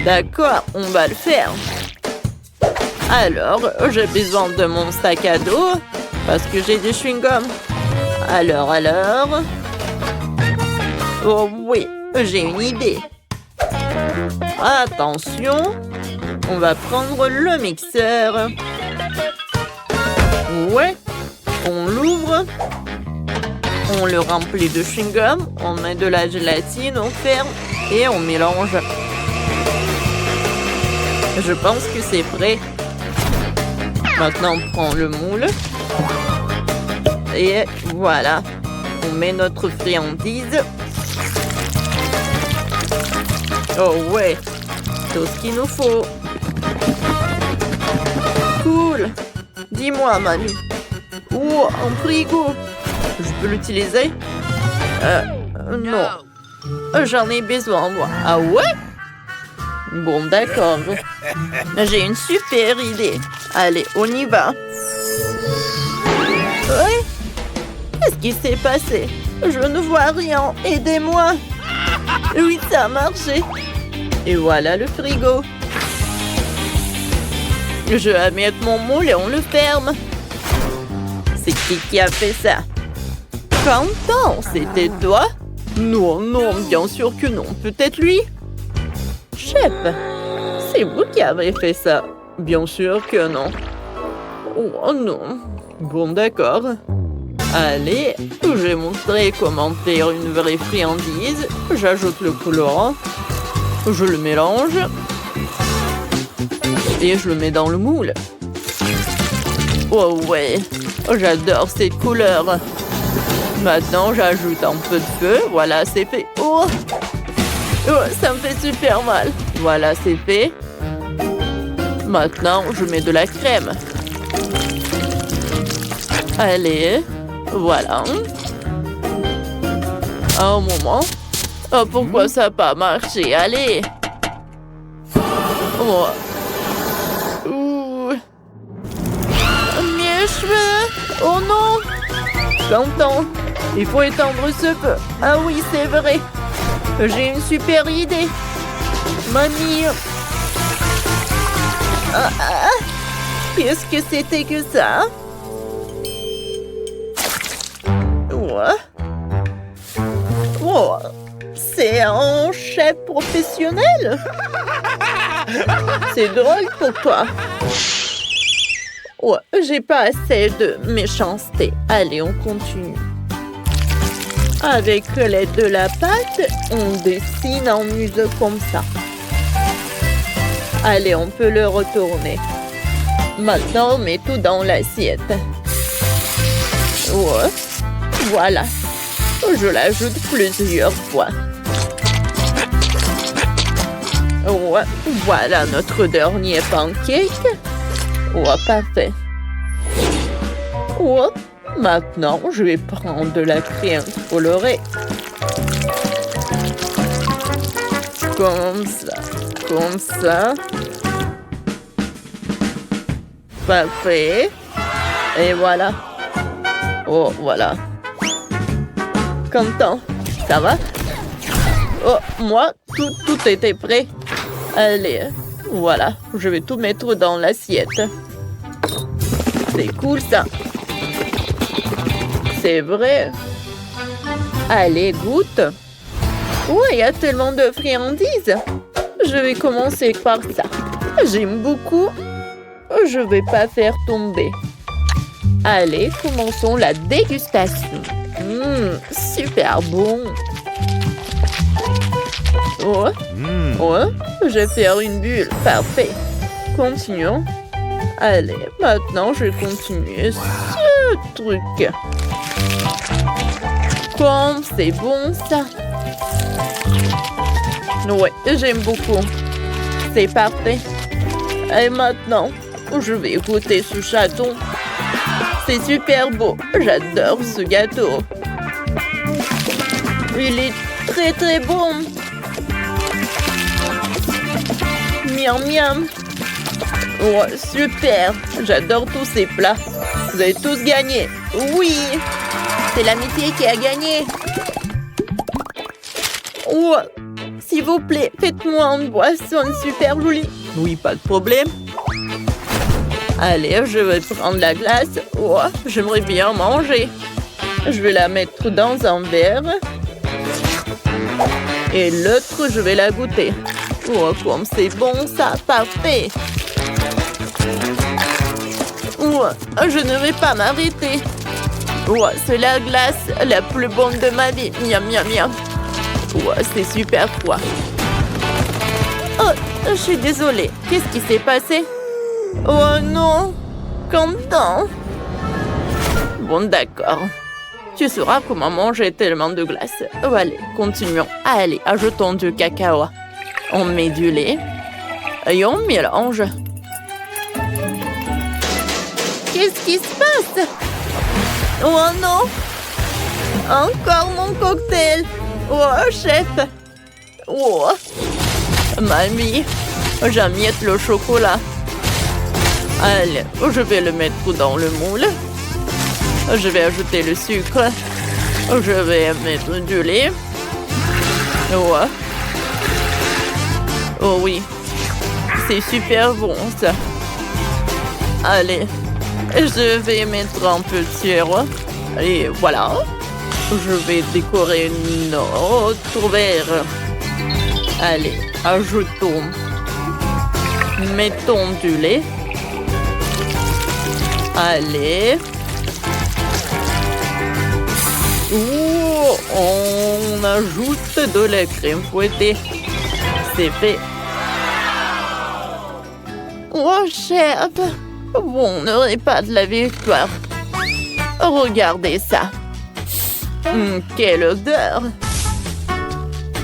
D'accord, on va le faire. Alors, j'ai besoin de mon sac à dos parce que j'ai des chewing-gums. Alors... Oh oui, j'ai une idée. Attention, on va prendre le mixeur. Ouais, on l'ouvre. On le remplit de chewing-gum, on met de la gélatine, on ferme et on mélange. Je pense que c'est prêt. Maintenant, on prend le moule. Et voilà. On met notre friandise. Oh ouais. Tout ce qu'il nous faut. Cool. Dis-moi, Manu. Oh, un frigo. Je peux l'utiliser? Non. J'en ai besoin, moi. Ah ouais? Bon, d'accord. J'ai une super idée. Allez, on y va. Ouais? Qu'est-ce qui s'est passé? Je ne vois rien. Aidez-moi. Oui, ça a marché. Et voilà le frigo. Je vais mettre mon moule et on le ferme. C'est qui a fait ça? Quentin, c'était toi? Non, non, bien sûr que non. Peut-être lui? Chef, c'est vous qui avez fait ça. Bien sûr que non. Oh non. Bon, d'accord. Allez, je vais montrer comment faire une vraie friandise. J'ajoute le colorant. Je le mélange. Et je le mets dans le moule. Oh ouais, j'adore cette couleur. Maintenant, j'ajoute un peu de feu. Voilà, c'est fait. Oh, ça me fait super mal. Voilà, c'est fait. Maintenant, je mets de la crème. Allez, voilà. Un moment. Oh, pourquoi ça n'a pas marché? Allez. Oh. Ouh. Mes cheveux. Oh non. Quentin, il faut étendre ce feu. Ah oui, c'est vrai. J'ai une super idée. Mamie. Qu'est-ce que c'était que ça? Ouais. Oh, c'est un chef professionnel? C'est drôle pour toi. Ouais, j'ai pas assez de méchanceté. Allez, on continue. Avec l'aide de la pâte, on dessine un museau comme ça. Allez, on peut le retourner. Maintenant, on met tout dans l'assiette. Ouais, voilà. Je l'ajoute plusieurs fois. Ouais, voilà notre dernier pancake. Ouais, parfait. Ouais, maintenant, je vais prendre de la crème colorée. Comme ça, comme ça. Parfait. Et voilà. Oh, voilà. Quentin, ça va? Oh, moi, tout était prêt. Allez, voilà. Je vais tout mettre dans l'assiette. C'est cool, ça. C'est vrai. Allez, goûte. Ouais, il y a tellement de friandises. Je vais commencer par ça. J'aime beaucoup. Je vais pas faire tomber. Allez, commençons la dégustation. Super bon. Ouais, ouais, je vais faire une bulle. Parfait. Continuons. Allez, maintenant, je vais continuer ce truc. Comme c'est bon, ça. Ouais, j'aime beaucoup. C'est parfait. Et maintenant, je vais goûter ce chaton. C'est super beau. J'adore ce gâteau. Il est très très bon. Miam miam. Oh, super. J'adore tous ces plats. Vous avez tous gagné. Oui. C'est l'amitié qui a gagné. Oh, s'il vous plaît, faites-moi une boisson super jolie. Oui, pas de problème. Allez, je vais prendre la glace. Oh, j'aimerais bien manger. Je vais la mettre dans un verre. Et l'autre, je vais la goûter. Oh, comme c'est bon ça, parfait. Oh, je ne vais pas m'arrêter. Oh, c'est la glace la plus bonne de ma vie. Miam, miam, miam. Oh, c'est super froid. Oh, je suis désolée. Qu'est-ce qui s'est passé? Oh non! Content! Bon, d'accord. Tu sauras comment manger tellement de glace. Oh, allez, continuons. Allez, ajoutons du cacao. On met du lait. Et on mélange. Qu'est-ce qui se passe? Oh non! Encore mon cocktail! Oh, chef! Oh! Mamie, j'amiette le chocolat. Allez, je vais le mettre dans le moule. Je vais ajouter le sucre. Je vais mettre du lait. Oh, oh oui, c'est super bon ça. Allez, je vais mettre un peu de sirop. Et voilà. Je vais décorer notre verre. Allez, ajoutons. Mettons du lait. Allez. On ajoute de la crème fouettée. C'est fait. Oh, chef. Vous n'aurez pas de la victoire. Regardez ça. Quelle odeur.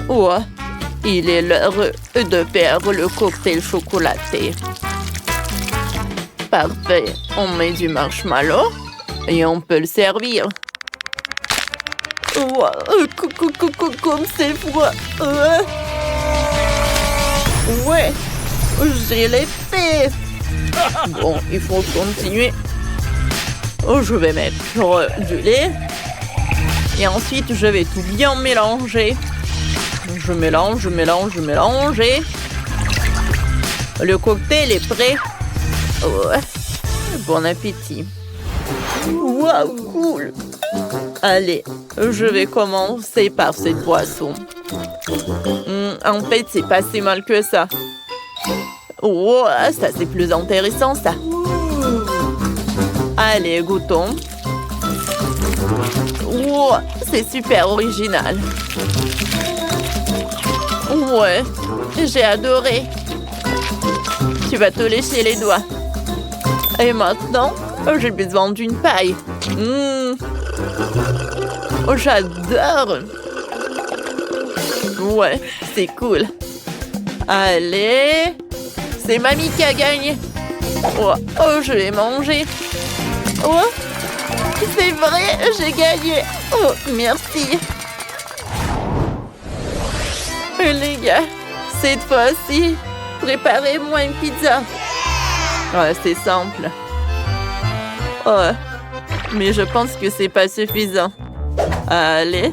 Oh, il est l'heure de faire le cocktail chocolaté. Parfait. On met du marshmallow et on peut le servir. Oh, comme c'est froid. Ouais, j'ai les faits. Bon, il faut continuer. Oh, je vais mettre du lait. Et ensuite, je vais tout bien mélanger. Je mélange, je mélange, je mélange. Et le cocktail est prêt. Oh, bon appétit. Waouh, cool. Allez, je vais commencer par cette boisson. En fait, c'est pas si mal que ça. Oh, ça c'est plus intéressant ça. Allez, goûtons. Oh, c'est super original. Ouais, j'ai adoré. Tu vas te lécher les doigts. Et maintenant, j'ai besoin d'une paille. Oh, j'adore. Ouais, c'est cool. Allez, c'est mamie qui a gagné. Oh, je vais manger. Oh, c'est vrai, j'ai gagné. Oh, merci. Les gars, cette fois-ci, préparez-moi une pizza. Ouais, c'est simple. Oh, mais je pense que c'est pas suffisant. Allez,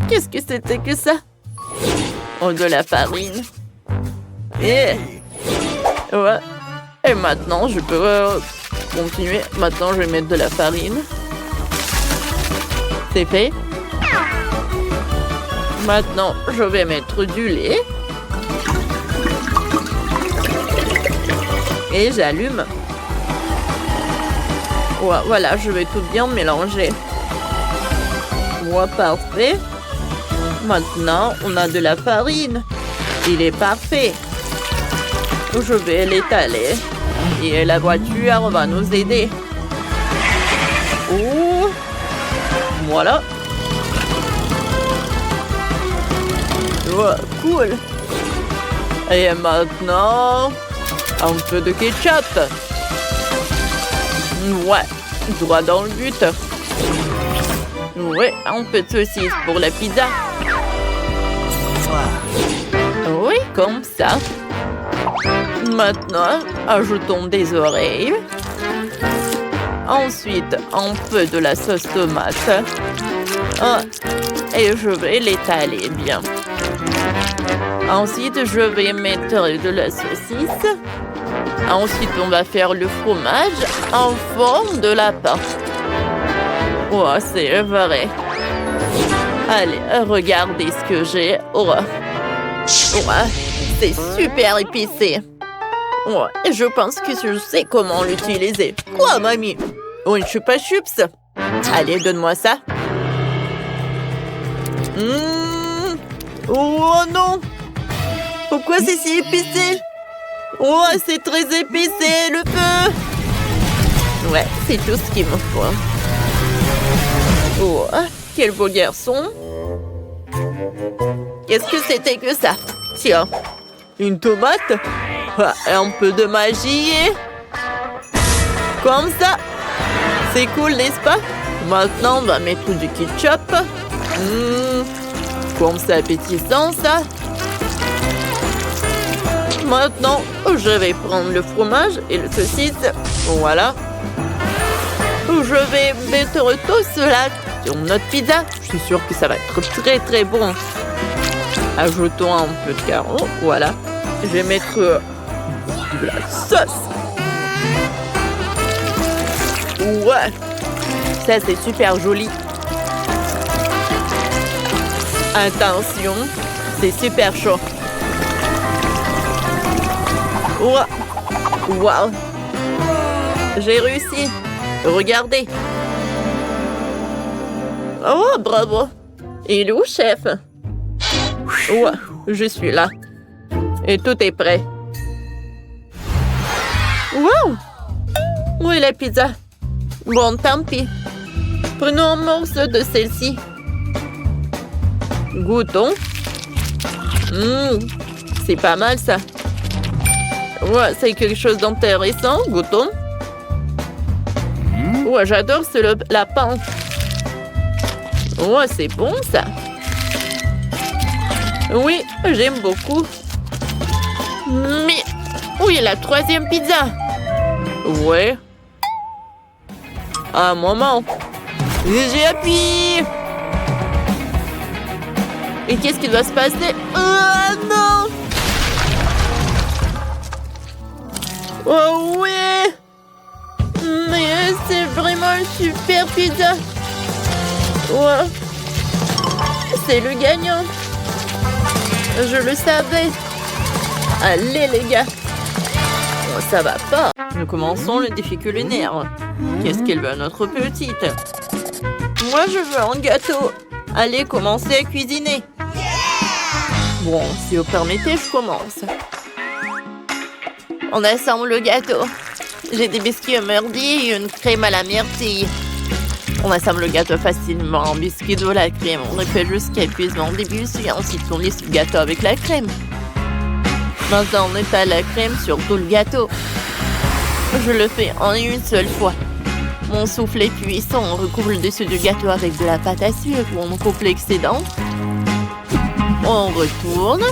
qu'est-ce que c'était que ça? Oh, de la farine. Ouais. Et maintenant, je peux continuer. Maintenant, je vais mettre de la farine. C'est fait. Maintenant, je vais mettre du lait. Et j'allume. Ouais, voilà, je vais tout bien mélanger. Ouais, parfait. Maintenant, on a de la farine. Il est parfait. Je vais l'étaler. Et la voiture va nous aider. Oh, voilà. Oh, cool. Et maintenant, un peu de ketchup. Ouais, droit dans le but. Ouais, un peu de saucisse pour la pizza. Oui, comme ça. Maintenant, ajoutons des oreilles. Ensuite, un peu de la sauce tomate. Et je vais l'étaler bien. Ensuite, je vais mettre de la saucisse. Ensuite, on va faire le fromage en forme de lapin. Oh, c'est vrai. Allez, regardez ce que j'ai. Oh. Oh, c'est super épicé. Oh, je pense que je sais comment l'utiliser. Quoi, mamie? Oh, une chupa chups. Allez, donne-moi ça. Oh non! Pourquoi c'est si épicé? Oh, c'est très épicé, le feu! Ouais, c'est tout ce qu'il me faut. Oh, quel beau garçon! Qu'est-ce que c'était que ça? Tiens, une tomate? Un peu de magie. Comme ça. C'est cool, n'est-ce pas? Maintenant, on va mettre du ketchup. Comme c'est appétissant, ça. Maintenant, je vais prendre le fromage et le saucisse. Voilà. Je vais mettre tout cela sur notre pizza. Je suis sûre que ça va être très très bon. Ajoutons un peu de carreau. Voilà. Je vais mettre de la sauce. Ouais. Ça, c'est super joli. Attention, c'est super chaud. Wow. J'ai réussi. Regardez. Oh, bravo. Il est où, chef? Ouais, je suis là. Et tout est prêt. Wow! Où est la pizza? Bon, tant pis. Prenons un morceau de celle-ci. Goûtons. C'est pas mal, ça. Ouais, c'est quelque chose d'intéressant. Goûtons. Ouais, j'adore ce lapin. Ouais, c'est bon, ça. Oui, j'aime beaucoup. Mais où est la troisième pizza? Ouais. Un moment. J'ai appuyé. Et qu'est-ce qui doit se passer? Oh non! Oh ouais! Mais c'est vraiment une super pizza. Ouais. C'est le gagnant. Je le savais. Allez les gars. Oh, ça va pas. Nous commençons le défi culinaire. Qu'est-ce qu'elle veut notre petite? Moi je veux un gâteau. Allez, commencez à cuisiner. Bon, si vous permettez, je commence. On assemble le gâteau. J'ai des biscuits mûrdis et une crème à la myrtille. On assemble le gâteau facilement en biscuit de la crème. On le fait jusqu'à épuisement au début, et ensuite on lisse le gâteau avec la crème. Maintenant, on étale la crème sur tout le gâteau. Je le fais en une seule fois. Mon soufflet puissant, on recouvre le dessus du gâteau avec de la pâte à sucre. On coupe l'excédent. On retourne.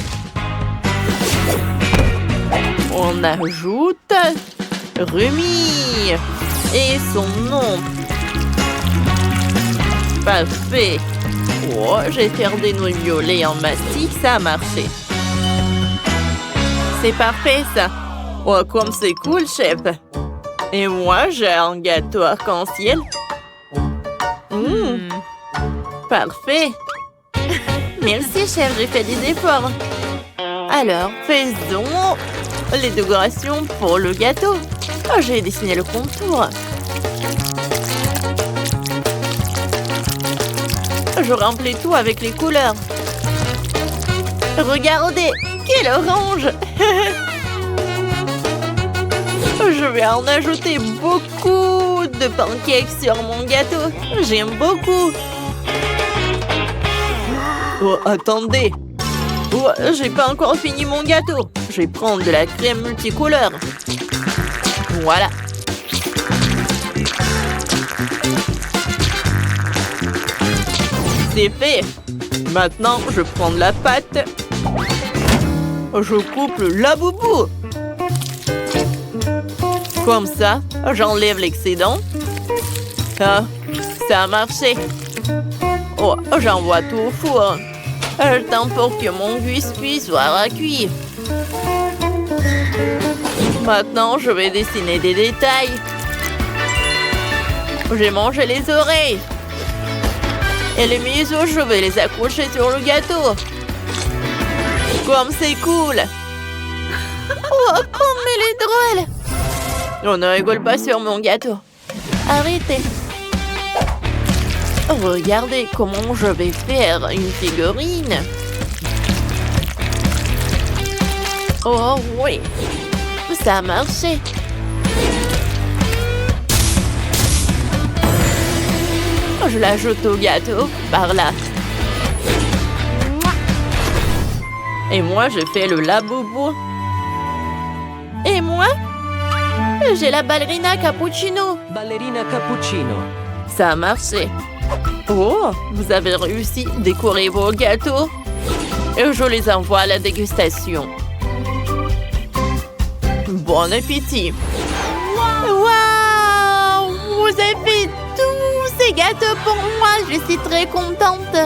On ajoute Rumi et son nom. Parfait. Oh, j'ai fait des nouilles violets en mastic, ça a marché. C'est parfait, ça. Oh, comme c'est cool, chef. Et moi, j'ai un gâteau arc-en-ciel. Parfait. Merci, chef, j'ai fait des efforts. Alors, faisons les décorations pour le gâteau. Oh, j'ai dessiné le contour. Je remplis tout avec les couleurs. Regardez, quel orange! Je vais en ajouter beaucoup de pancakes sur mon gâteau. J'aime beaucoup. Oh, attendez. Oh, j'ai pas encore fini mon gâteau. Je vais prendre de la crème multicolore. Voilà. C'est fait. Maintenant, je prends de la pâte. Je coupe le laboubou. Comme ça, j'enlève l'excédent. Ah, ça a marché. Oh, j'envoie tout au four. Le temps pour que mon biscuit soit cuit. Maintenant, je vais dessiner des détails. J'ai mangé les oreilles. Et les museaux, je vais les accrocher sur le gâteau. Comme c'est cool. Oh, comme elle est drôle. On ne rigole pas sur mon gâteau. Arrêtez. Regardez comment je vais faire une figurine. Oh oui, ça a marché. Je l'ajoute au gâteau, par là. Et moi, je fais le laboubou. Et moi, j'ai la ballerina cappuccino. Ballerina cappuccino. Ça a marché. Oh, vous avez réussi à décorer vos gâteaux. Et je les envoie à la dégustation. Bon appétit. Waouh! Vous avez fait tous ces gâteaux pour moi. Je suis très contente.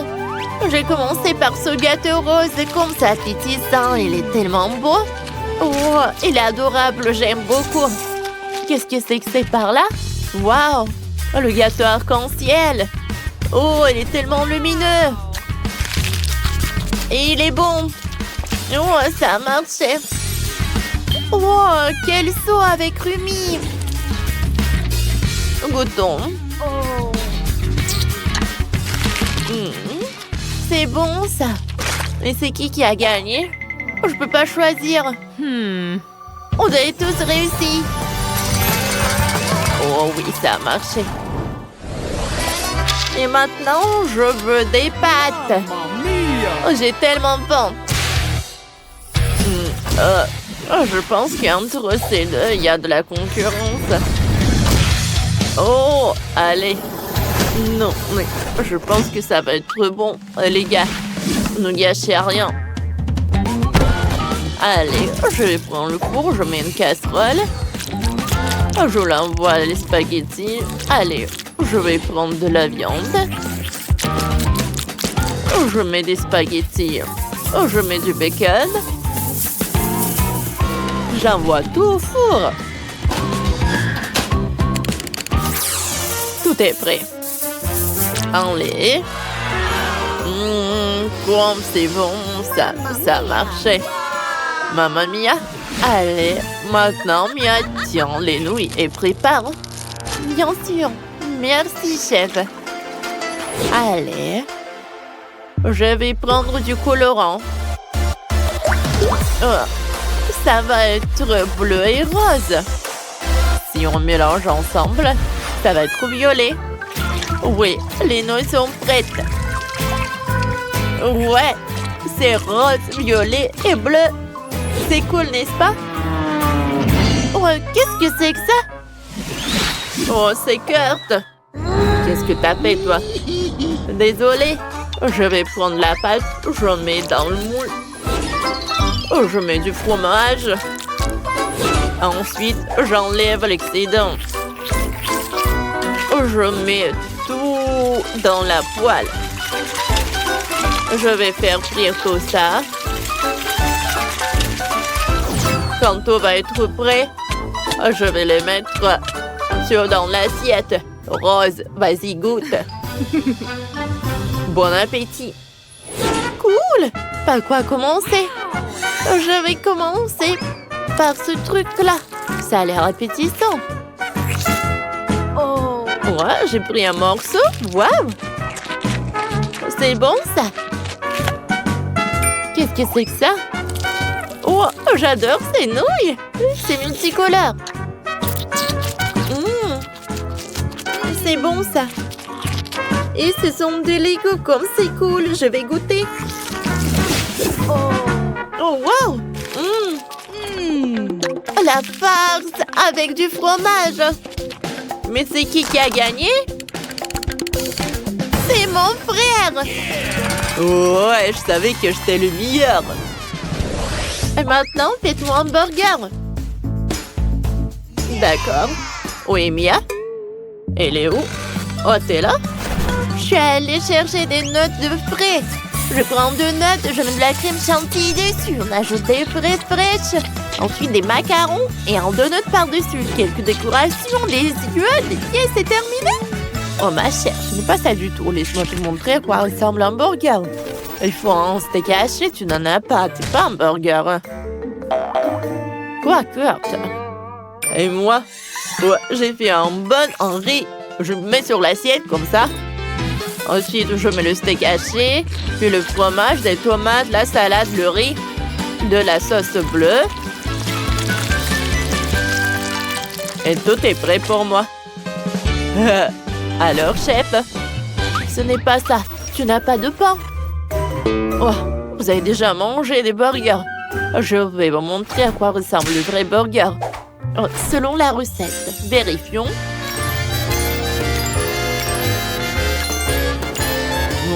J'ai commencé par ce gâteau rose. Comme ça appétissant. Il est tellement beau. Oh, il est adorable. J'aime beaucoup. Qu'est-ce que c'est par là? Waouh! Le gâteau arc-en-ciel. Oh, il est tellement lumineux. Et il est bon. Oh, ça a marché. Oh, quel saut avec Rumi. Goûtons. C'est bon, ça. Mais c'est qui a gagné? Je peux pas choisir. On a tous réussi. Oh oui, ça a marché. Et maintenant, je veux des pâtes. Oh, j'ai tellement faim. Je pense qu'entre ces deux, il y a de la concurrence. Oh, allez. Non, mais je pense que ça va être bon. Les gars, ne gâchez rien. Allez, je vais prendre le four, je mets une casserole. Je l'envoie les spaghettis. Allez, je vais prendre de la viande. Je mets des spaghettis. Je mets du bacon. J'envoie tout au four. Tout est prêt. Allez. Comme c'est bon, ça marchait. Mamma mia. Allez, maintenant, Mia, tiens les nouilles et prépare. Bien sûr. Merci, chef. Allez. Je vais prendre du colorant. Ça va être bleu et rose. Si on mélange ensemble, ça va être violet. Oui, les nouilles sont prêtes. Ouais, c'est rose, violet et bleu. C'est cool, n'est-ce pas? Oh, qu'est-ce que c'est que ça? Oh, c'est Kurt. Qu'est-ce que t'as fait, toi? Désolée. Je vais prendre la pâte, je mets dans le moule. Je mets du fromage. Ensuite, j'enlève l'excédent. Je mets tout dans la poêle. Je vais faire frire tout ça. Quand tout va être prêt, je vais le mettre dans l'assiette. Rose, vas-y, goûte. Bon appétit. Cool. Par quoi commencer? Je vais commencer par ce truc-là. Ça a l'air appétissant. Oh. Ouais, j'ai pris un morceau. Waouh. C'est bon, ça. Qu'est-ce que c'est que ça? Oh, j'adore ces nouilles. C'est multicolore. C'est bon, ça. Et ce sont des Legos, comme c'est cool. Je vais goûter. Oh, wow. La farce avec du fromage. Mais c'est qui a gagné? C'est mon frère. Ouais, je savais que j'étais le meilleur. Et maintenant, faites-moi un burger. D'accord. Où est Mia? Elle est où? Oh, t'es là? Je suis allée chercher des notes de frais. Je prends 2 notes, je mets de la crème chantilly dessus. On ajoute des fraises fraîches. Ensuite, des macarons et un donut par-dessus. Quelques décorations, des yeux, des pièces, c'est terminé. Oh ma chère, ce n'est pas ça du tout. Laisse-moi te montrer à quoi ressemble un burger. Il faut un steak haché, tu n'en as pas. C'est pas un burger. Quoi, Kurt? Et moi? Ouais, j'ai fait un riz. Je le mets sur l'assiette comme ça. Ensuite, je mets le steak haché, puis le fromage, des tomates, la salade, le riz, de la sauce bleue. Et tout est prêt pour moi. Alors, chef, ce n'est pas ça. Tu n'as pas de pain. Oh, vous avez déjà mangé des burgers. Je vais vous montrer à quoi ressemble le vrai burger. Oh, selon la recette, vérifions.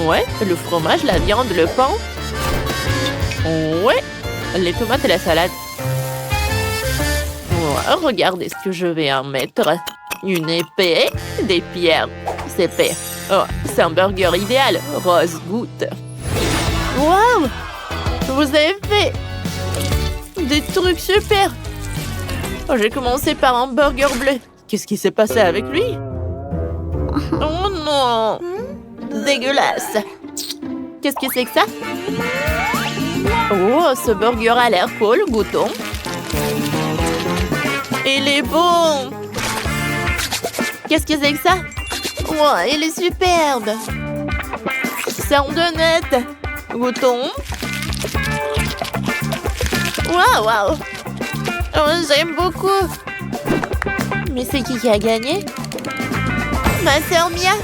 Ouais, le fromage, la viande, le pain. Ouais, les tomates et la salade. Ouais, regardez ce que je vais en mettre. Une épée, des pierres. C'est épais. Oh, c'est un burger idéal. Rose goutte. Waouh! Vous avez fait des trucs super. Oh, j'ai commencé par un burger bleu. Qu'est-ce qui s'est passé avec lui? Oh non! Dégueulasse. Qu'est-ce que c'est que ça? Oh, ce burger a l'air cool, goûtons. Il est bon. Qu'est-ce que c'est que ça? Oh, il est superbe. C'est un donut. Goûtons. Waouh, waouh. Oh, j'aime beaucoup. Mais c'est qui a gagné? Ma sœur Mia.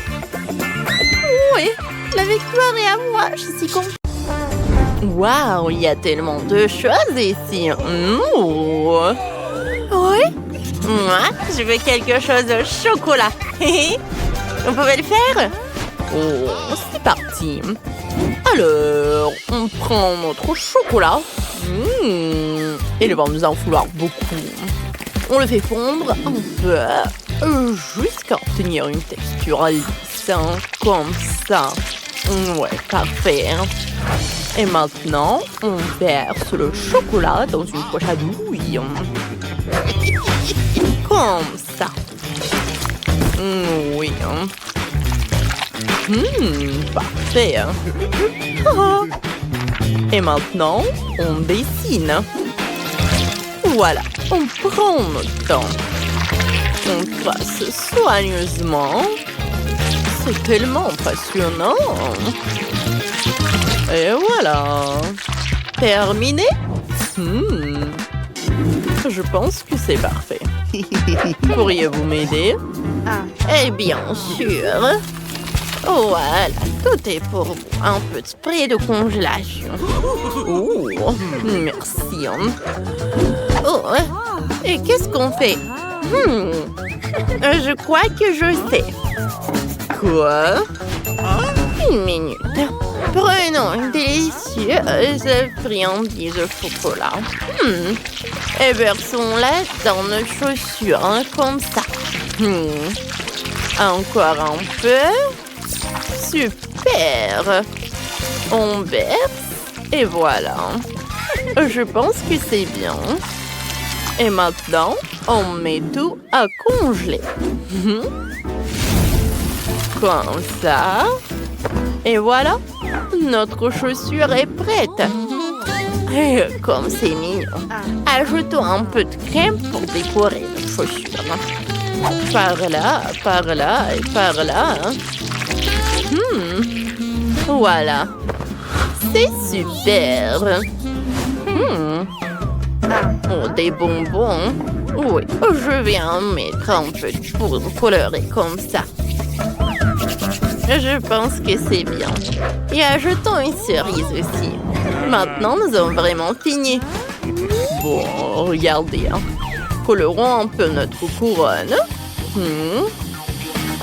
Oui, la victoire est à moi. Je suis contente. Waouh, il y a tellement de choses ici. Oui. Moi, je veux quelque chose de chocolat. On pouvait le faire? Oh, c'est parti. Alors, on prend notre chocolat. Il va nous en falloir beaucoup. On le fait fondre un peu jusqu'à obtenir une texture lisse, comme ça. Ouais, parfait. Et maintenant, on verse le chocolat dans une poche à douille. Comme ça. Oui. Parfait. Et maintenant, on dessine. Voilà, on prend notre temps. On trace soigneusement. C'est tellement passionnant. Et voilà. Terminé. Je pense que c'est parfait. Pourriez-vous m'aider? Eh bien sûr. Voilà, tout est pour vous. Un peu de spray de congélation. Oh, merci. Oh, et qu'est-ce qu'on fait? Je crois que je sais. Quoi? Une minute. Prenons une délicieuse friandise au chocolat. Et versons-la dans nos chaussures, comme ça. Encore un peu. Super. On verse. Et voilà. Je pense que c'est bien. Et maintenant, on met tout à congeler. Comme ça. Et voilà, notre chaussure est prête. Et comme c'est mignon, ajoutons un peu de crème pour décorer notre chaussure. Par là et par là. Voilà. C'est super. Oh, des bonbons. Oui, je vais en mettre un peu de poudre colorée comme ça. Je pense que c'est bien. Et ajoutons une cerise aussi. Maintenant, nous avons vraiment fini. Bon, regardez. Colorons un peu notre couronne.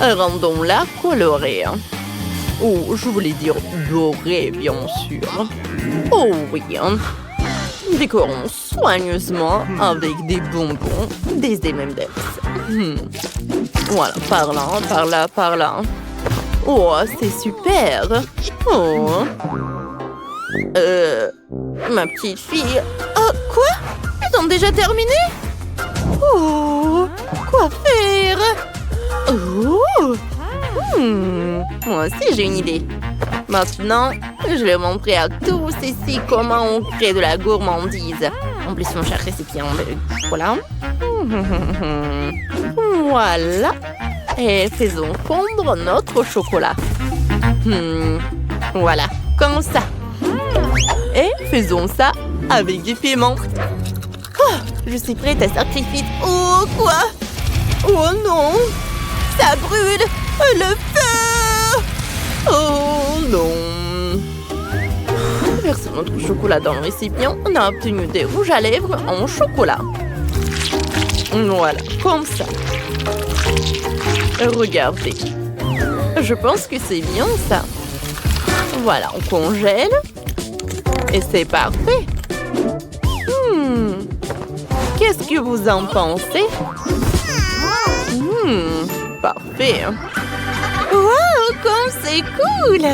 Rendons-la colorée. Oh, je voulais dire dorée, bien sûr. Oh oui. Décorons soigneusement avec des bonbons, des M&M's. Voilà, par là, par là. Oh, c'est super. Oh. Ma petite fille... Oh, quoi? Ils ont déjà terminé? Oh, quoi faire? Oh, moi aussi, j'ai une idée. Maintenant, je vais montrer à tous ici comment on crée de la gourmandise. En plus, mon cher récipient de chocolat. Voilà. Et faisons fondre notre chocolat. Voilà, comme ça. Et faisons ça avec du piment. Oh, je suis prête à sacrifier. Oh, quoi? Oh non! Ça brûle! Le feu! Oh non! Versons notre chocolat dans le récipient. On a obtenu des rouges à lèvres en chocolat. Voilà, comme ça. Regardez. Je pense que c'est bien ça. Voilà, on congèle. Et c'est parfait. Qu'est-ce que vous en pensez? Parfait. Wow, comme c'est cool!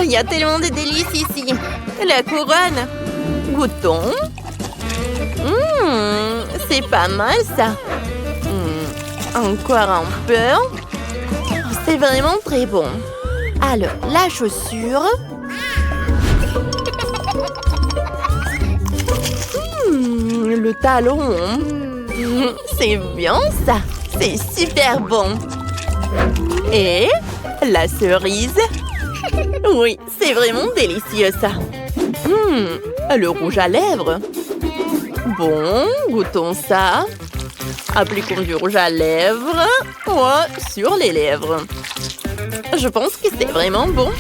Il y a tellement de délices ici. La couronne. Goûtons. C'est pas mal ça. Encore un peu. C'est vraiment très bon. Alors, la chaussure. Le talon. C'est bien ça. C'est super bon. Et la cerise. Oui, c'est vraiment délicieux ça. Le rouge à lèvres. Bon, goûtons ça. Appliquons du rouge à lèvres. Sur les lèvres. Je pense que c'est vraiment bon.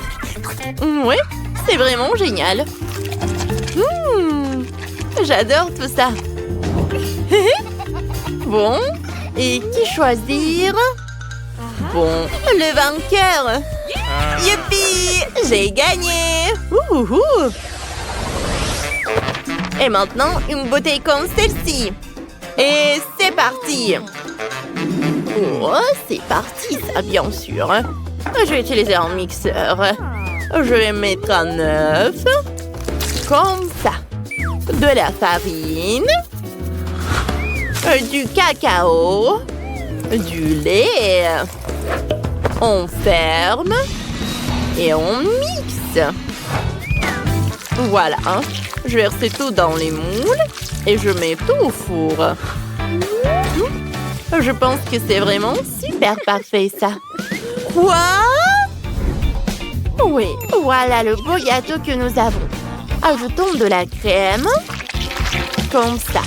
Oui, c'est vraiment génial. J'adore tout ça. Bon, et qui choisir? Bon, le vainqueur. Youpi, j'ai gagné. Et maintenant, une bouteille comme celle-ci. Et c'est parti. Oh, c'est parti ça, bien sûr. Je vais utiliser un mixeur. Je vais mettre un œuf. Comme ça. De la farine. Du cacao. Du lait. On ferme. Et on mixe. Voilà. Je verse tout dans les moules. Et je mets tout au four. Je pense que c'est vraiment super parfait, ça. Quoi? Oui, voilà le beau gâteau que nous avons. Ajoutons de la crème. Comme ça.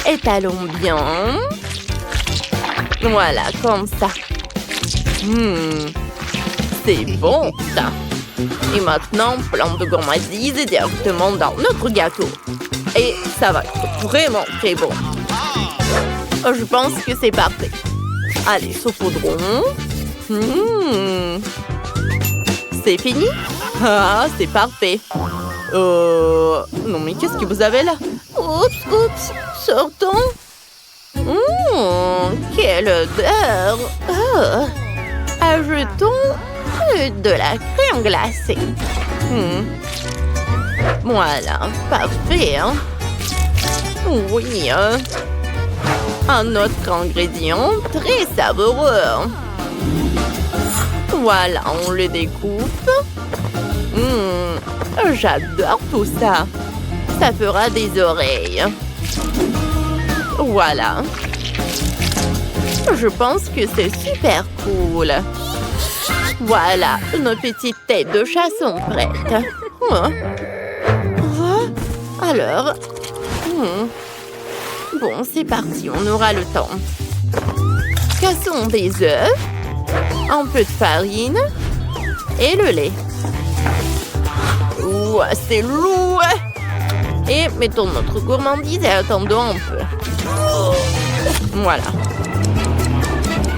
Étalons bien. Voilà, comme ça. C'est bon, ça. Et maintenant, plein de gourmandise directement dans notre gâteau. Et ça va être vraiment très bon. Je pense que c'est parfait. Allez, saupoudrons. C'est fini? Ah, c'est parfait. Non, mais qu'est-ce que vous avez là? Oups, sortons. Quelle odeur. Ajoutons de la crème glacée. Voilà, parfait. Oui, un autre ingrédient très savoureux. Voilà, on le découpe. J'adore tout ça. Ça fera des oreilles. Voilà. Je pense que c'est super cool. Voilà, nos petites têtes de chat sont prêtes. Alors, bon, c'est parti, on aura le temps. Cassons des œufs, un peu de farine et le lait. C'est lourd. Et mettons notre gourmandise et attendons un peu. Voilà.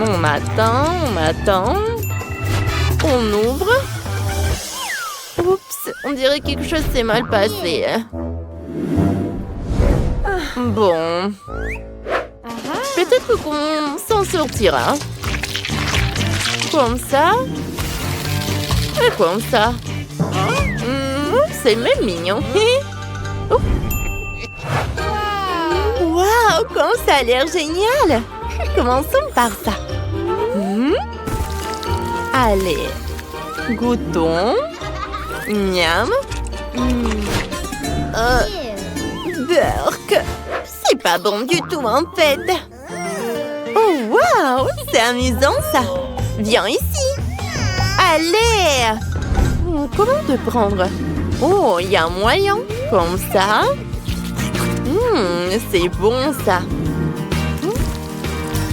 On attend. On ouvre. Oups, on dirait que quelque chose s'est mal passé. Bon. Peut-être qu'on s'en sortira. Comme ça. Et comme ça. c'est même mignon. Oh. Wow, comme ça a l'air génial. Commençons par ça. Allez, goûtons. Miam. Burk. C'est pas bon du tout en fait. Oh wow, c'est amusant ça. Viens ici. Allez. Comment te prendre? Oh, il y a un moyen. Comme ça. C'est bon ça.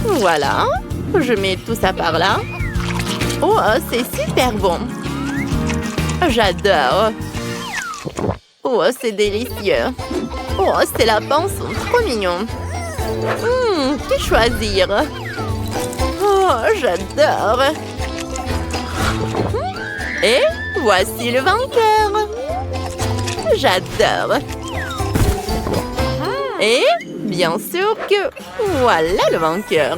Voilà. Je mets tout ça par là. Oh, c'est super bon. J'adore. Oh, c'est délicieux. Oh, ces lapins sont trop mignons. Que choisir? Oh, j'adore. Et voici le vainqueur. J'adore. Et bien sûr que voilà le vainqueur.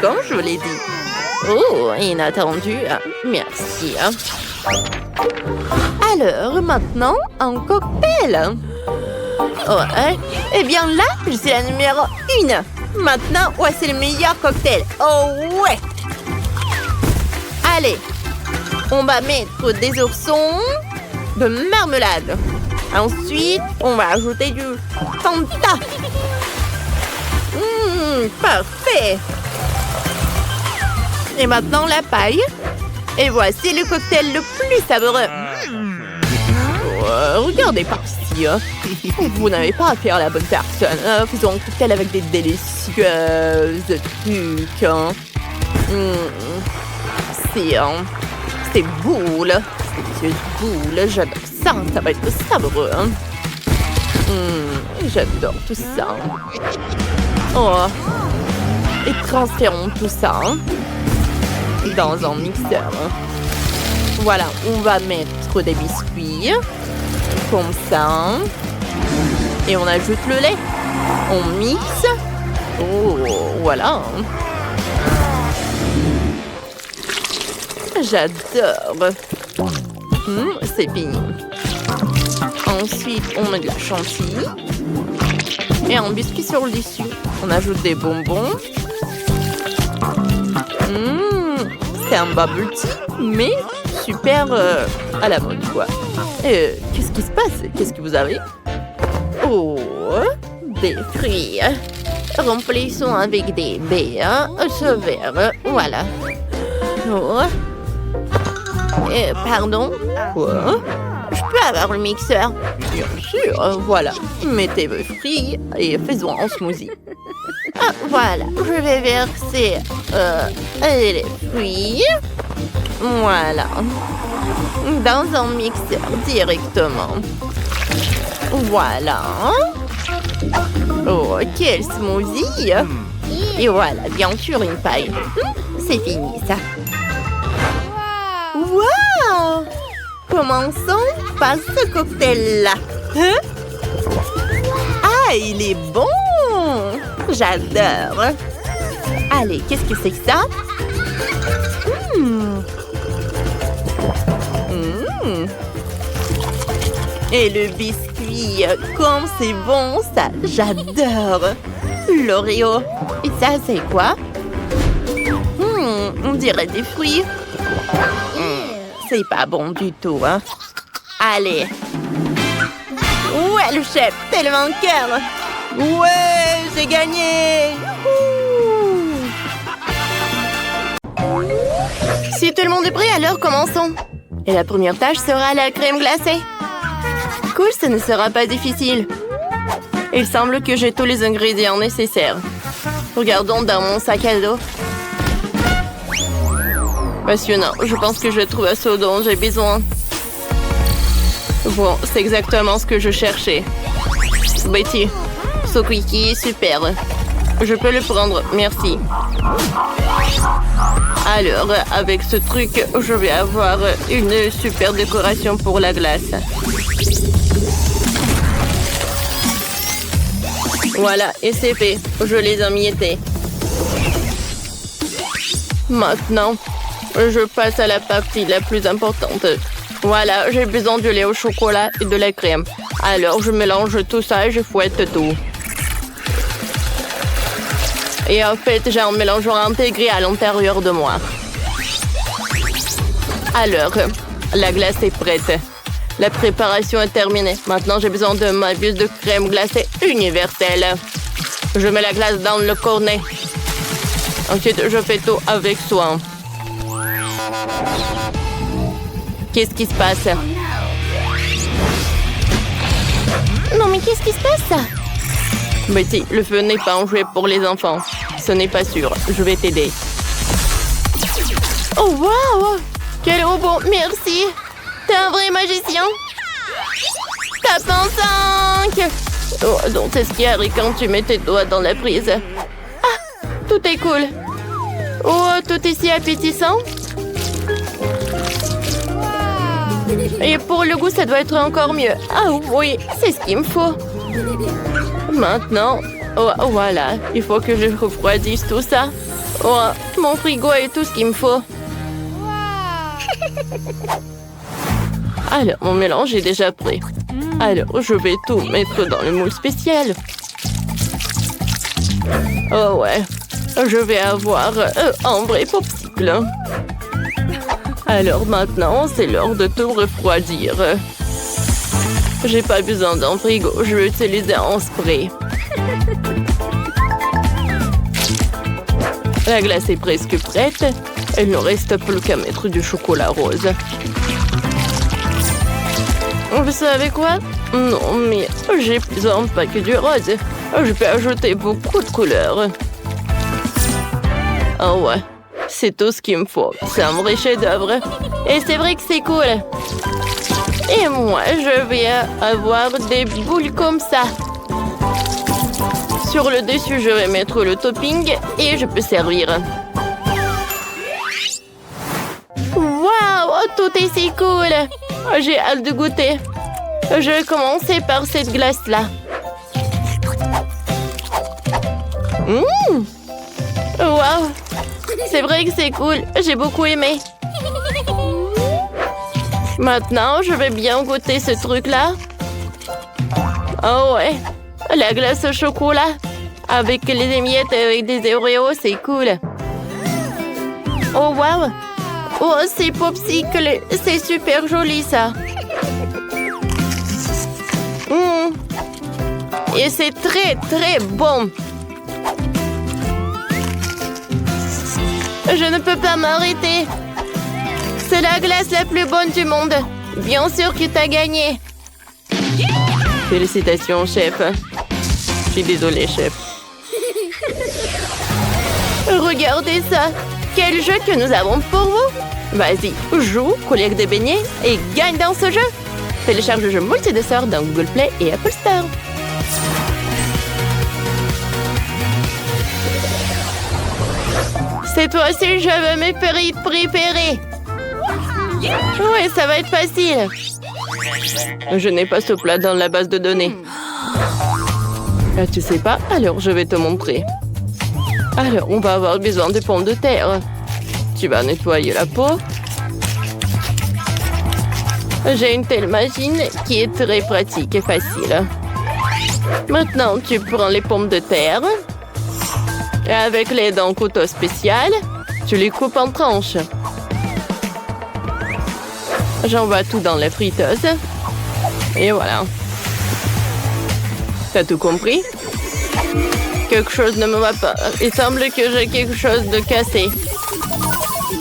Comme je vous l'ai dit. Oh, inattendu. Merci. Alors, maintenant, un cocktail. Oh, eh bien là, je suis la numéro 1. Maintenant, voici le meilleur cocktail. Oh ouais. Allez, on va mettre des oursons de marmelade. Ensuite, on va ajouter du Fanta. Parfait. Et maintenant, la paille. Et voici le cocktail le plus savoureux. Regardez par-ci. Vous n'avez pas affaire à la bonne personne. Faisons un cocktail avec des délicieuses trucs. C'est boule. C'est boule. J'adore ça. Ça va être savoureux. J'adore tout ça. Oh. Et transférons tout ça dans un mixeur. Voilà, on va mettre des biscuits. Comme ça. Et on ajoute le lait. On mixe. Oh, voilà. J'adore. C'est fini. Ensuite, on met de la chantilly. Et un biscuit sur le dessus. On ajoute des bonbons. C'est un bubble tea, mais super à la mode, quoi. Qu'est-ce qui se passe? Qu'est-ce que vous avez? Oh, des fruits. Remplissons avec des baies. Ce verre, voilà. Oh. Pardon? Quoi? Je peux avoir le mixeur? Bien sûr, voilà. Mettez vos fruits et faisons un smoothie. Ah, voilà. Je vais verser les fruits. Voilà. Dans un mixeur directement. Voilà. Oh, quel smoothie! Et voilà, bien sûr, une paille. C'est fini, ça. Wow! Commençons par ce cocktail-là. Ah, il est bon! J'adore! Allez, qu'est-ce que c'est que ça? Et le biscuit, comme c'est bon, ça, j'adore! L'Oreo. Et ça, c'est quoi? On dirait des fruits. C'est pas bon du tout, hein? Allez! Ouais, le chef, c'est le vainqueur! Ouais, j'ai gagné! Si tout le monde est prêt, alors commençons! Et la première tâche sera la crème glacée. Cool, ce ne sera pas difficile. Il semble que j'ai tous les ingrédients nécessaires. Regardons dans mon sac à dos. Passionnant, je pense que je trouve ce dont j'ai besoin. Bon, c'est exactement ce que je cherchais. Betty, ce cookie est super. Je peux le prendre, merci. Alors, avec ce truc, je vais avoir une super décoration pour la glace. Voilà, et c'est fait. Je les ai emmiettés. Maintenant, je passe à la partie la plus importante. Voilà, j'ai besoin du lait au chocolat et de la crème. Alors, je mélange tout ça et je fouette tout. Et en fait, j'ai un mélangeoir intégré à l'intérieur de moi. Alors, la glace est prête. La préparation est terminée. Maintenant, j'ai besoin de ma buse de crème glacée universelle. Je mets la glace dans le cornet. Ensuite, je fais tout avec soin. Qu'est-ce qui se passe? Non, mais qu'est-ce qui se passe? Betty, le feu n'est pas un jouet pour les enfants. Ce n'est pas sûr. Je vais t'aider. Oh, waouh! Quel robot! Merci! T'es un vrai magicien! Tape en 5! Oh, donc c'est ce qui arrive quand tu mets tes doigts dans la prise. Ah! Tout est cool! Oh, tout est si appétissant! Et pour le goût, ça doit être encore mieux. Ah oui, c'est ce qu'il me faut. Maintenant, oh, voilà, il faut que je refroidisse tout ça. Oh, mon frigo est tout ce qu'il me faut. Alors, mon mélange est déjà prêt. Alors, je vais tout mettre dans le moule spécial. Oh ouais, je vais avoir un vrai popsicle. Alors maintenant, c'est l'heure de tout refroidir. J'ai pas besoin d'un frigo, je vais utiliser un spray. La glace est presque prête. Il ne reste plus qu'à mettre du chocolat rose. Vous savez quoi? Non, mais j'ai besoin pas que du rose. Je peux ajouter beaucoup de couleurs. Oh ouais. C'est tout ce qu'il me faut. C'est un vrai chef-d'œuvre. Et c'est vrai que c'est cool. Et moi, je vais avoir des boules comme ça. Sur le dessus, je vais mettre le topping et je peux servir. Waouh, tout est si cool. J'ai hâte de goûter. Je vais commencer par cette glace-là. Waouh. C'est vrai que c'est cool. J'ai beaucoup aimé. Maintenant, je vais bien goûter ce truc-là. Oh ouais. La glace au chocolat. Avec les émiettes avec des Oreos, c'est cool. Oh wow. Oh, c'est popsicle. C'est super joli, ça. Et c'est très, très bon. Je ne peux pas m'arrêter. C'est la glace la plus bonne du monde. Bien sûr que t'as gagné. Félicitations, chef. Je suis désolée, chef. Regardez ça. Quel jeu que nous avons pour vous. Vas-y, joue, collecte des beignets et gagne dans ce jeu. Télécharge le jeu multidessert dans Google Play et Apple Store. Cette fois-ci, je veux mes frites préférées. Ouais, ça va être facile. Je n'ai pas ce plat dans la base de données. Ah, tu sais pas? Alors, je vais te montrer. Alors, on va avoir besoin de pommes de terre. Tu vas nettoyer la peau. J'ai une telle machine qui est très pratique et facile. Maintenant, tu prends les pommes de terre. Et avec l'aide d'un couteau spécial, tu les coupes en tranches. J'envoie tout dans la friteuse. Et voilà. T'as tout compris? Quelque chose ne me va pas. Il semble que j'ai quelque chose de cassé.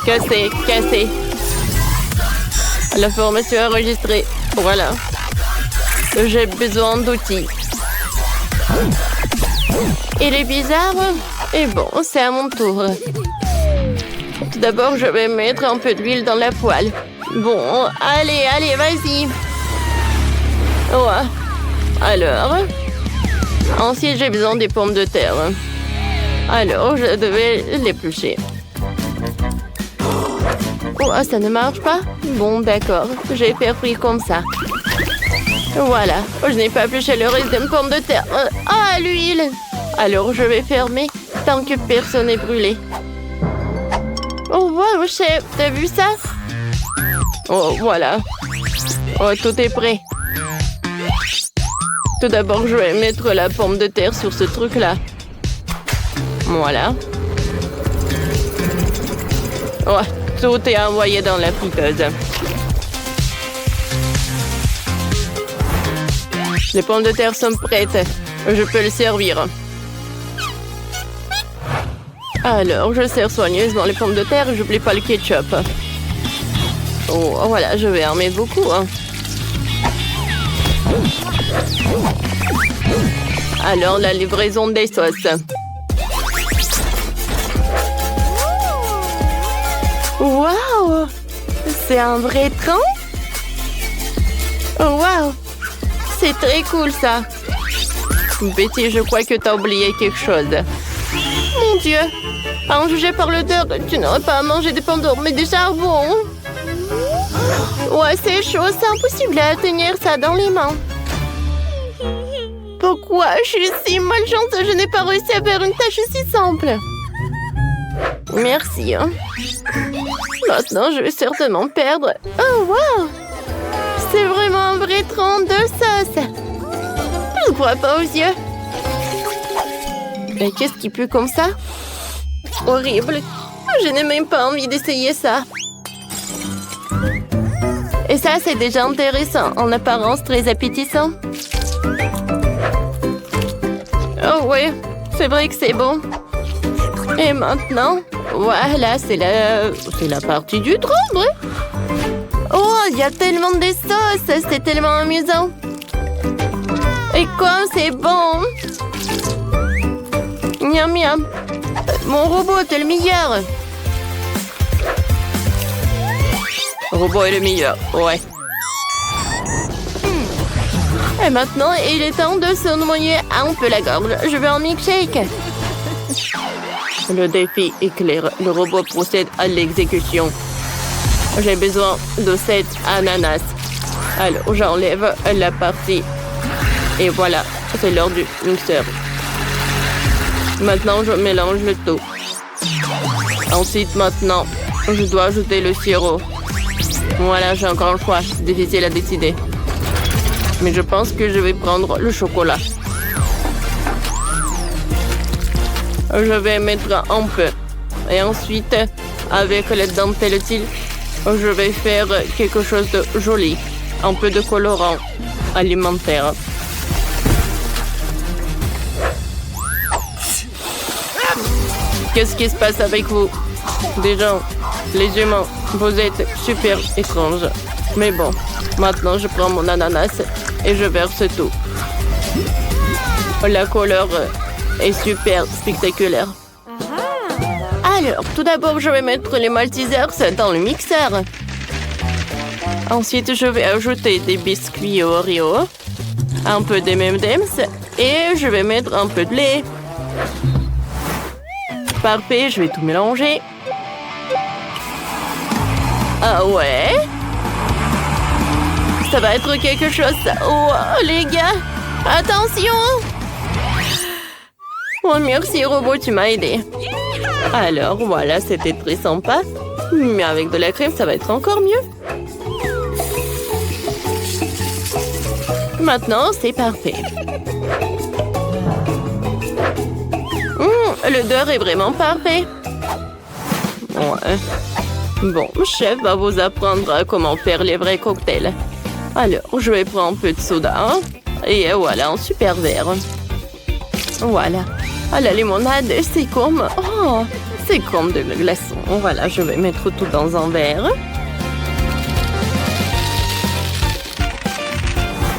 Cassé, cassé. La formation est enregistrée. Voilà. J'ai besoin d'outils. Il est bizarre. Et bon, c'est à mon tour. Tout d'abord, je vais mettre un peu d'huile dans la poêle. Bon, allez, allez, vas-y. Ouais. Alors, ensuite, j'ai besoin des pommes de terre. Alors, je devais l'éplucher. Oh, ça ne marche pas? Bon, d'accord. Je vais faire frire comme ça. Voilà. Je n'ai pas épluché le reste de mes pommes de terre. Ah, l'huile! Alors, je vais fermer tant que personne n'est brûlé. Oh, wow, chef, t'as vu ça? Oh, voilà. Oh, tout est prêt. Tout d'abord, je vais mettre la pomme de terre sur ce truc-là. Voilà. Oh, tout est envoyé dans la friteuse. Les pommes de terre sont prêtes. Je peux le servir. Alors, je sers soigneusement les pommes de terre et j'oublie pas le ketchup. Oh, voilà, je vais en mettre beaucoup. Hein. Alors, la livraison des sauces. Waouh! C'est un vrai train? Oh, waouh! C'est très cool, ça. Betty, je crois que t'as oublié quelque chose. Mon Dieu! À en juger par l'odeur, tu n'aurais pas à manger des pommes d'or, mais des charbons. Ouais, c'est chaud, c'est impossible à tenir ça dans les mains. Pourquoi je suis si malchanceuse, je n'ai pas réussi à faire une tâche si simple. Merci. Hein. Maintenant, je vais certainement perdre. Oh, wow! C'est vraiment un vrai tronc de sauce. Je ne crois pas aux yeux. Mais qu'est-ce qui pue comme ça? Horrible. Je n'ai même pas envie d'essayer ça. Et ça, c'est déjà intéressant. En apparence, très appétissant. Oh oui, c'est vrai que c'est bon. Et maintenant, voilà, c'est la partie du tronc, vrai? Oh, il y a tellement de sauces, c'est tellement amusant. Et comme c'est bon. Miam miam. Mon robot est le meilleur. Le robot est le meilleur, ouais. Et maintenant, il est temps de se noyer un peu la gorge. Je veux un milkshake. Le défi est clair. Le robot procède à l'exécution. J'ai besoin de 7 ananas. Alors, j'enlève la partie. Et voilà, c'est l'heure du mixeur. Maintenant, je mélange le tout. Ensuite, maintenant, je dois ajouter le sirop. Voilà, j'ai encore un choix. Difficile à décider. Mais je pense que je vais prendre le chocolat. Je vais mettre un peu. Et ensuite, avec la dentelle utile, je vais faire quelque chose de joli. Un peu de colorant alimentaire. Qu'est-ce qui se passe avec vous? Des gens, les humains, vous êtes super étranges. Mais bon, maintenant je prends mon ananas et je verse tout. La couleur est super spectaculaire. Alors, tout d'abord, je vais mettre les Maltesers dans le mixeur. Ensuite, je vais ajouter des biscuits Oreo, un peu de M&M's et je vais mettre un peu de lait. Parfait, je vais tout mélanger. Ah ouais? Ça va être quelque chose. Oh, les gars, attention! Oh, merci, robot, tu m'as aidé. Alors, voilà, c'était très sympa. Mais avec de la crème, ça va être encore mieux. Maintenant, c'est parfait. L'odeur est vraiment parfait. Ouais. Bon, chef va vous apprendre comment faire les vrais cocktails. Alors, je vais prendre un peu de soda. Hein, et voilà, un super verre. Voilà. Ah, la limonade, c'est comme... Oh, c'est comme de la glaçon. Voilà, je vais mettre tout dans un verre.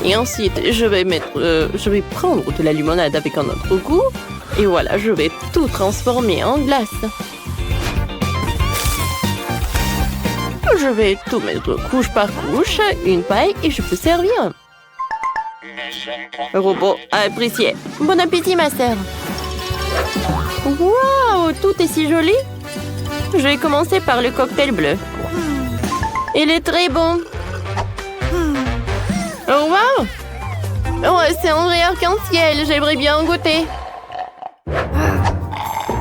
Et ensuite, je vais prendre de la limonade avec un autre goût. Et voilà, je vais tout transformer en glace. Je vais tout mettre couche par couche, une paille, et je peux servir. Le robot a apprécié. Bon appétit, ma sœur. Waouh, tout est si joli. Je vais commencer par le cocktail bleu. Il est très bon. Oh, waouh. Oh, c'est un vrai arc-en-ciel. J'aimerais bien en goûter.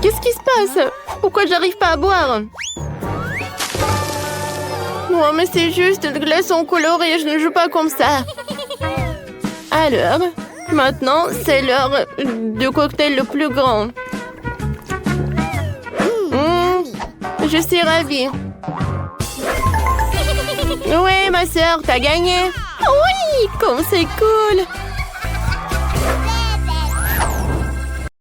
Qu'est-ce qui se passe? Pourquoi j'arrive pas à boire? Oh, mais c'est juste une glaçon colorée, je ne joue pas comme ça. Alors, maintenant, c'est l'heure du cocktail le plus grand. Je suis ravie. Oui, ma sœur, t'as gagné. Oui, comme c'est cool.